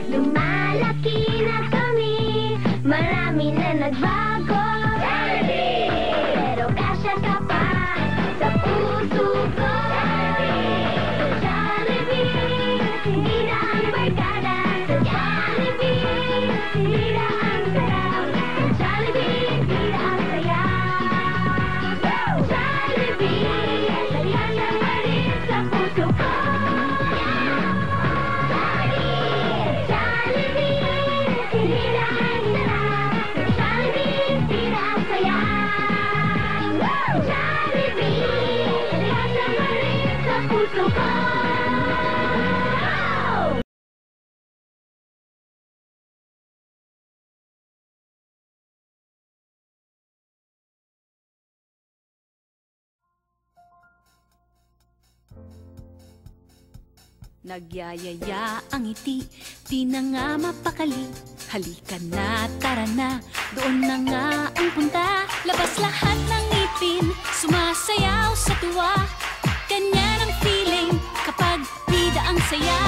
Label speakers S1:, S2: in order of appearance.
S1: Lumalaki na kami, marami na nagbago. Pero kasya ka pa sa puso ko. Jollibee, hindi na ang barkada. Sa Jollibee, hindi na ang sarap. Sa Jollibee, hindi na ang saya. Jollibee, kasya pa rin sa puso ko.
S2: Nagyayaya ang ngiti, di na nga mapakali. Halika na, tara na, doon na nga ang punta. Labas lahat ng ngipin, sumasayaw sa tuwa. Ganyan ang feeling kapag bida ang saya.